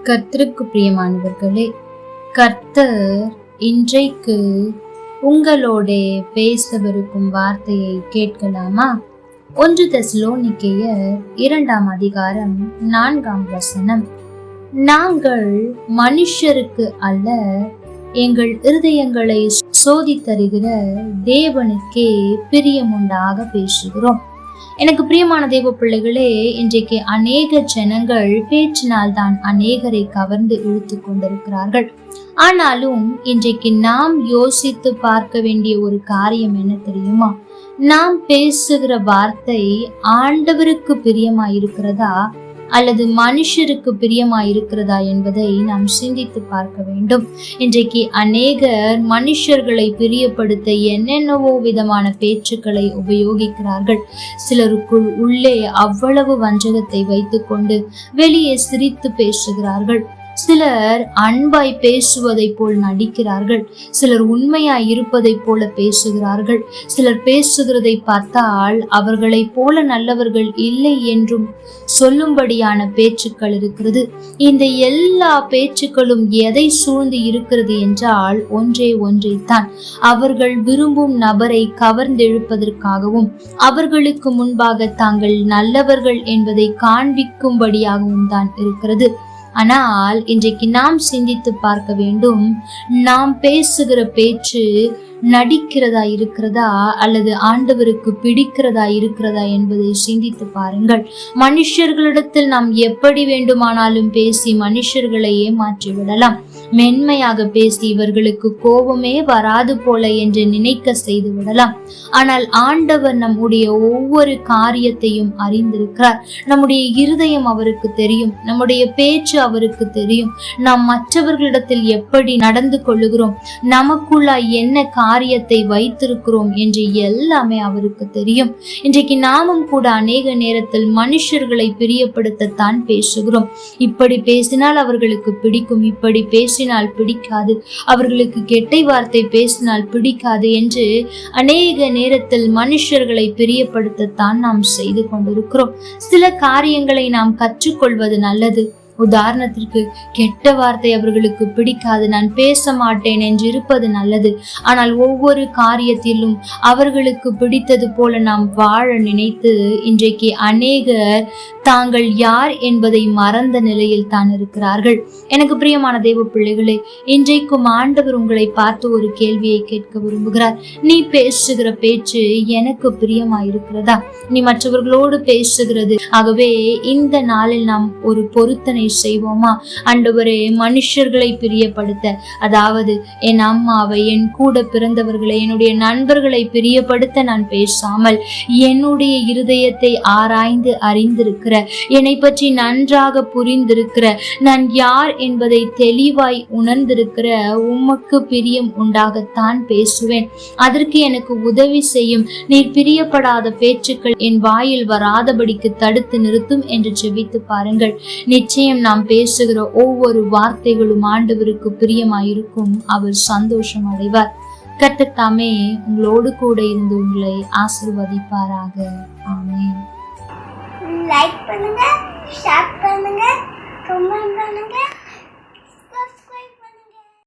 கர்த்தருக்கு பிரியமானவர்களே, கர்த்தர் இன்றைக்கு உங்களோட பேசவிருக்கும் வார்த்தையை கேட்கலாமா? 1 தெசலோனிக்கேயர் 2ஆம் அதிகாரம் 4ஆம் வசனம். நாங்கள் மனுஷருக்கு அல்ல, எங்கள் இருதயங்களை சோதித்தருகிற தேவனுக்கே பிரியமுண்டாக பேசுகிறோம். எனக்கு பிரியமான தேவ பிள்ளைகளே, இன்றைக்கு அநேக ஜனங்கள் பேச்சினால் தான் அநேகரை கவர்ந்து இழுத்து கொண்டிருக்கிறார்கள். ஆனாலும் இன்றைக்கு நாம் யோசித்து பார்க்க வேண்டிய ஒரு காரியம் என்ன தெரியுமா? நாம் பேசுகிற வார்த்தை ஆண்டவருக்கு பிரியமாயிருக்கிறதா அல்லது மனுஷருக்கு பிரியமாயிருக்கிறதா என்பதை நாம் சிந்தித்து பார்க்க வேண்டும். இன்றைக்கு அநேகர் மனுஷர்களை பிரியப்படுத்த என்னென்னவோ விதமான பேச்சுக்களை உபயோகிக்கிறார்கள். சிலருக்குள் உள்ளே அவ்வளவு வஞ்சகத்தை வைத்துக்கொண்டு வெளியே சிரித்து பேசுகிறார்கள். சிலர் அன்பாய் பேசுவதை போல் நடிக்கிறார்கள். சிலர் உண்மையாய் இருப்பதை போல பேசுகிறார்கள். சிலர் பேசுகிறதை பார்த்தால் அவர்களை போல நல்லவர்கள் இல்லை என்றும் சொல்லும்படியான பேச்சுக்கள் இருக்கிறது. இந்த எல்லா பேச்சுக்களும் எதை சூழ்ந்து இருக்கிறது என்றால் ஒன்றைத்தான். அவர்கள் விரும்பும் நபரை கவர்ந்தெழுப்பதற்காகவும் அவர்களுக்கு முன்பாக தாங்கள் நல்லவர்கள் என்பதை காண்பிக்கும்படியாகவும் தான் இருக்கிறது. ஆனால் இன்றைக்கு நாம் சிந்தித்து பார்க்க வேண்டும், நாம் பேசுகிற பேச்சு நடிக்கிறதா இருக்கிறதா அல்லது ஆண்டவருக்கு பிடிக்கிறதா இருக்கிறதா என்பதை சிந்தித்து பாருங்கள். மனுஷர்களிடத்தில் நாம் எப்படி வேண்டுமானாலும் பேசி மனுஷர்களை ஏமாற்றி விடலாம். மென்மையாக பேசி இவர்களுக்கு கோபமே வராது போல என்று நினைக்க செய்து விடலாம். ஆனால் ஆண்டவர் நம்முடைய ஒவ்வொரு காரியத்தையும் அறிந்திருக்கிறார். நம்முடைய இருதயம் அவருக்கு தெரியும். நம்முடைய பேச்சு அவருக்கு தெரியும். நாம் மற்றவர்களிடத்தில் எப்படி நடந்து கொள்ளுகிறோம், நமக்குள்ள என்ன காரியத்தை வைத்திருக்கிறோம் என்று எல்லாமே அவருக்கு தெரியும். இன்றைக்கு நாமும் கூட அநேக நேரத்தில் மனுஷர்களை பிரியப்படுத்தத்தான் பேசுகிறோம். இப்படி பேசினால் அவர்களுக்கு பிடிக்கும், இப்படி பேசினால் பிடிக்காது, அவர்களுக்கு கெட்ட வார்த்தை பேசினால் பிடிக்காது என்று அநேக நேரத்தில் மனுஷர்களை பிரியப்படுத்தத்தான் நாம் செய்து கொண்டிருக்கிறோம். சில காரியங்களை நாம் கற்றுக்கொள்வது நல்லது. உதாரணத்திற்கு, கெட்ட வார்த்தை அவர்களுக்கு பிடிக்காது, நான் பேச மாட்டேன் என்று இருப்பது நல்லது. ஆனால் ஒவ்வொரு காரியத்திலும் அவர்களுக்கு பிடித்தது போல நாம் வாழ நினைத்து இன்றைக்கு அநேகர் தாங்கள் யார் என்பதை மறந்த நிலையில் தான் இருக்கிறார்கள். எனக்கு பிரியமான தேவ பிள்ளைகளே, இன்றைக்கும் ஆண்டவர் உங்களை பார்த்து ஒரு கேள்வியை கேட்க விரும்புகிறார். நீ பேசுகிற பேச்சு எனக்கு பிரியமாயிருக்கிறதா? நீ மற்றவர்களோடு பேசுகிறது. ஆகவே இந்த நாளில் நாம் ஒரு பொருத்தனை செய்வோமா? ஆண்டவரே, மனுஷர்களை பிரியப்படுத்த, அதாவது என் அம்மாவை, என் கூட பிறந்தவர்களை, என்னுடைய நண்பர்களை பிரியப்படுத்த நான் பேசாமல், என்னுடைய இருதயத்தை ஆராய்ந்து அறிந்திருக்கிற, என்னை பற்றி நன்றாக புரிந்திருக்கிற, நான் யார் என்பதை தெளிவாய் உணர்ந்திருக்கிற உமக்கு பிரியம் உண்டாகத்தான் பேசுவேன். அதற்கு எனக்கு உதவி செய்யும். நீர் பிரியப்படாத பேச்சுக்கள் என் வாயில் வராதபடிக்கு தடுத்து நிறுத்தும் என்று ஜெபித்து பாருங்கள். நிச்சயம் நாம் பேசுகிற ஒவ்வொரு வார்த்தைகளும் ஆண்டவருக்கு பிரியமாயிருக்கும். அவர் சந்தோஷம் அடைவார். கர்த்தர் தாமே உங்களோடு கூட இருந்து உங்களை ஆசீர்வதிப்பாராக. ஆமென். லைக் பண்ணுங்க, ஷேர் பண்ணுங்க, கமெண்ட் பண்ணுங்க.